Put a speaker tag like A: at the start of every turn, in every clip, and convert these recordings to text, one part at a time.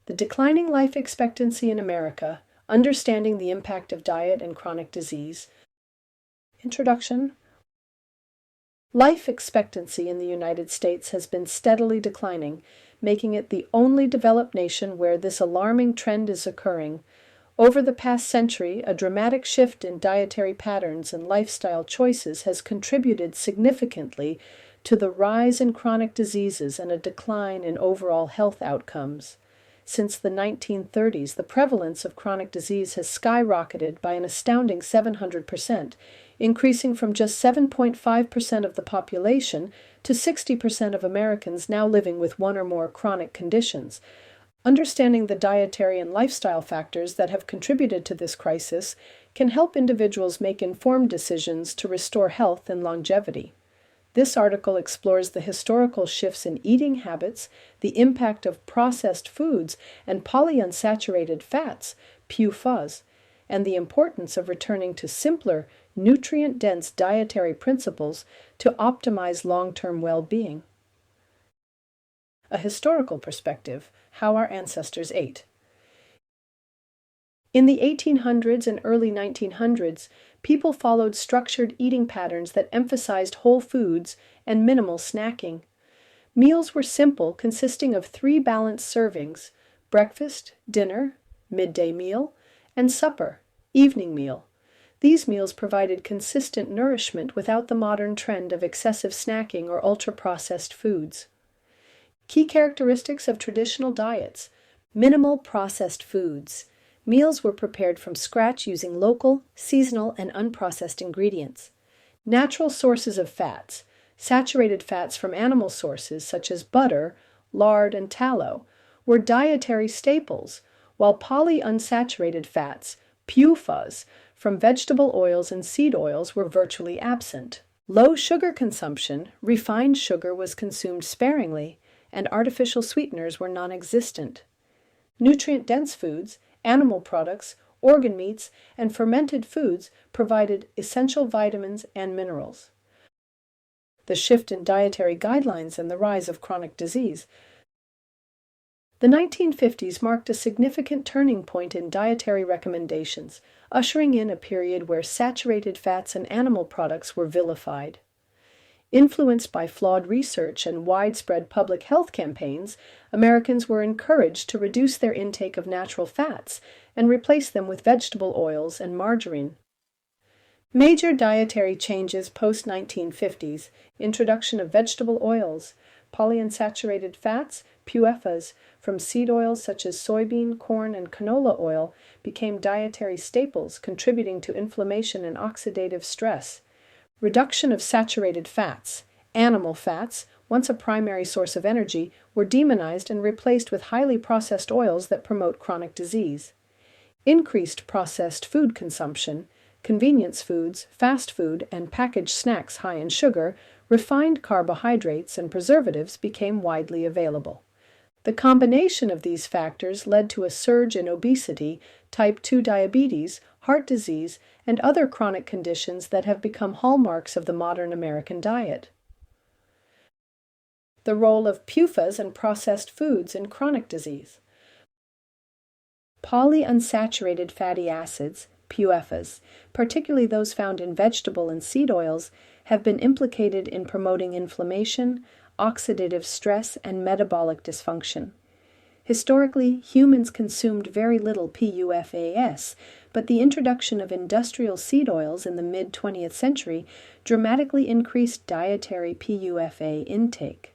A: The Declining Life Expectancy in America, Understanding the Impact of Diet and Chronic Disease. Introduction. Life expectancy in the United States has been steadily declining, making it the only developed nation where this alarming trend is occurring. Over the past century, a dramatic shift in dietary patterns and lifestyle choices has contributed significantly to the rise in chronic diseases and a decline in overall health outcomes. Since the 1930s, the prevalence of chronic disease has skyrocketed by an astounding 700%, increasing from just 7.5% of the population to 60% of Americans now living with one or more chronic conditions. Understanding the dietary and lifestyle factors that have contributed to this crisis can help individuals make informed decisions to restore health and longevity. This article explores the historical shifts in eating habits, the impact of processed foods and polyunsaturated fats, PUFAs, and the importance of returning to simpler, nutrient-dense dietary principles to optimize long-term well-being. A historical perspective: how our ancestors ate. In the 1800s and early 1900s, people followed structured eating patterns that emphasized whole foods and minimal snacking. Meals were simple, consisting of 3 balanced servings: breakfast, dinner, midday meal, and supper, evening meal. These meals provided consistent nourishment without the modern trend of excessive snacking or ultra-processed foods. Key characteristics of traditional diets: minimal processed foods. Meals were prepared from scratch using local, seasonal, and unprocessed ingredients. Natural sources of fats. Saturated fats from animal sources such as butter, lard, and tallow were dietary staples, while polyunsaturated fats, PUFAs, from vegetable oils and seed oils were virtually absent. Low sugar consumption. Refined sugar was consumed sparingly, and artificial sweeteners were non-existent. Nutrient-dense foods, animal products, organ meats, and fermented foods provided essential vitamins and minerals. The shift in dietary guidelines and the rise of chronic disease. The 1950s marked a significant turning point in dietary recommendations, ushering in a period where saturated fats and animal products were vilified. Influenced by flawed research and widespread public health campaigns, Americans were encouraged to reduce their intake of natural fats and replace them with vegetable oils and margarine. Major dietary changes post-1950s: introduction of vegetable oils, polyunsaturated fats, PUFAs, from seed oils such as soybean, corn, and canola oil became dietary staples, contributing to inflammation and oxidative stress. Reduction of saturated fats. Animal fats, once a primary source of energy, were demonized and replaced with highly processed oils that promote chronic disease. Increased processed food consumption. Convenience foods, fast food, and packaged snacks high in sugar, refined carbohydrates, and preservatives became widely available. The combination of these factors led to a surge in obesity, type 2 diabetes, heart disease, and other chronic conditions that have become hallmarks of the modern American diet. The role of PUFAs and processed foods in chronic disease. Polyunsaturated fatty acids, PUFAs, particularly those found in vegetable and seed oils, have been implicated in promoting inflammation, oxidative stress, and metabolic dysfunction. Historically, humans consumed very little PUFAs, but the introduction of industrial seed oils in the mid-20th century dramatically increased dietary PUFA intake.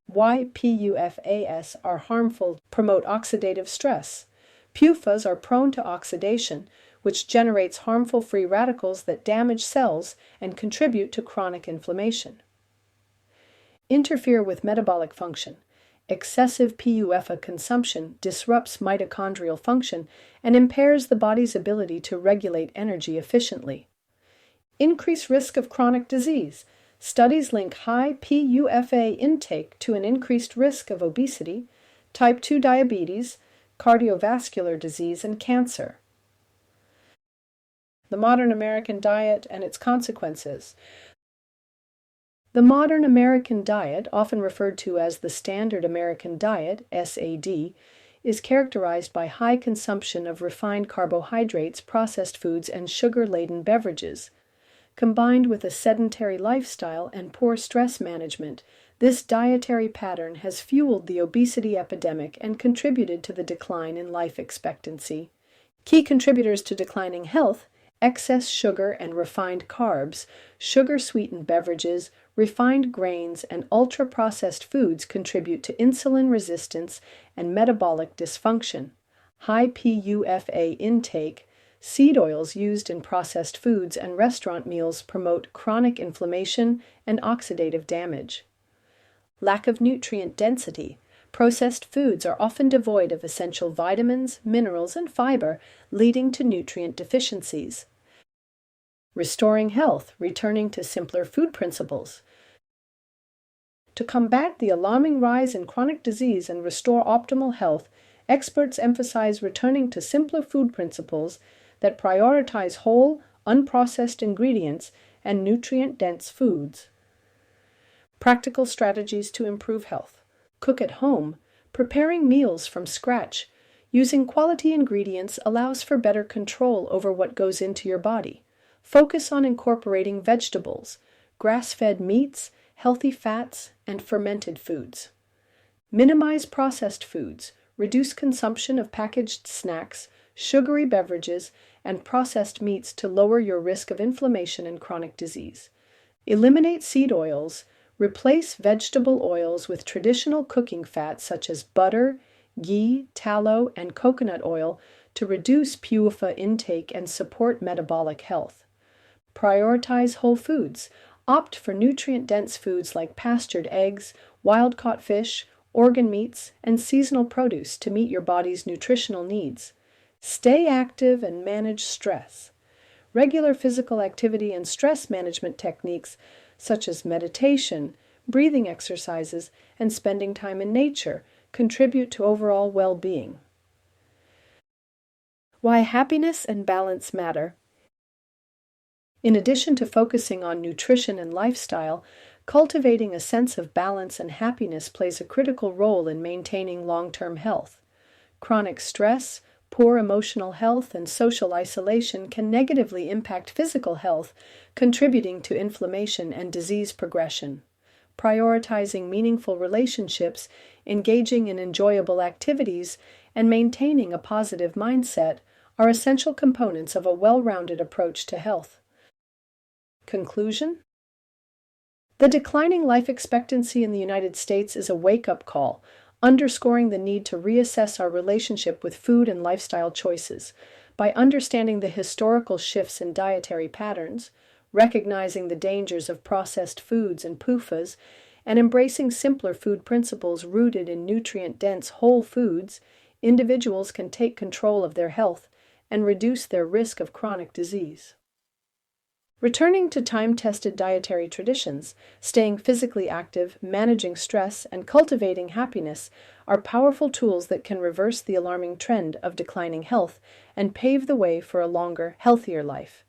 A: Why PUFAs are harmful: promote oxidative stress. PUFAs are prone to oxidation, which generates harmful free radicals that damage cells and contribute to chronic inflammation. Interfere with metabolic function. Excessive PUFA consumption disrupts mitochondrial function and impairs the body's ability to regulate energy efficiently. Increased risk of chronic disease. Studies link high PUFA intake to an increased risk of obesity, type 2 diabetes, cardiovascular disease, and cancer. The modern American diet and its consequences. The modern American diet, often referred to as the Standard American Diet, SAD, is characterized by high consumption of refined carbohydrates, processed foods, and sugar-laden beverages. Combined with a sedentary lifestyle and poor stress management, this dietary pattern has fueled the obesity epidemic and contributed to the decline in life expectancy. Key contributors to declining health: excess sugar and refined carbs, sugar-sweetened beverages, refined grains, and ultra-processed foods contribute to insulin resistance and metabolic dysfunction. High PUFA intake, seed oils used in processed foods and restaurant meals promote chronic inflammation and oxidative damage. Lack of nutrient density. Processed foods are often devoid of essential vitamins, minerals, and fiber, leading to nutrient deficiencies. Restoring health, returning to simpler food principles. To combat the alarming rise in chronic disease and restore optimal health, experts emphasize returning to simpler food principles that prioritize whole, unprocessed ingredients and nutrient-dense foods. Practical strategies to improve health. Cook at home. Preparing meals from scratch using quality ingredients allows for better control over what goes into your body. Focus on incorporating vegetables, grass-fed meats, healthy fats, and fermented foods. Minimize processed foods. Reduce consumption of packaged snacks, sugary beverages, and processed meats to lower your risk of inflammation and chronic disease. Eliminate seed oils. Replace vegetable oils with traditional cooking fats such as butter, ghee, tallow, and coconut oil to reduce PUFA intake and support metabolic health. Prioritize whole foods. Opt for nutrient-dense foods like pastured eggs, wild-caught fish, organ meats, and seasonal produce to meet your body's nutritional needs. Stay active and manage stress. Regular physical activity and stress management techniques such as meditation, breathing exercises, and spending time in nature contribute to overall well-being. Why happiness and balance matter. In addition to focusing on nutrition and lifestyle, cultivating a sense of balance and happiness plays a critical role in maintaining long-term health. Chronic stress, poor emotional health, and social isolation can negatively impact physical health, contributing to inflammation and disease progression. Prioritizing meaningful relationships, engaging in enjoyable activities, and maintaining a positive mindset are essential components of a well-rounded approach to health. Conclusion: the declining life expectancy in the United States is a wake-up call, underscoring the need to reassess our relationship with food and lifestyle choices. By understanding the historical shifts in dietary patterns, recognizing the dangers of processed foods and PUFAs, and embracing simpler food principles rooted in nutrient-dense whole foods, individuals can take control of their health and reduce their risk of chronic disease. Returning to time-tested dietary traditions, staying physically active, managing stress, and cultivating happiness are powerful tools that can reverse the alarming trend of declining health and pave the way for a longer, healthier life.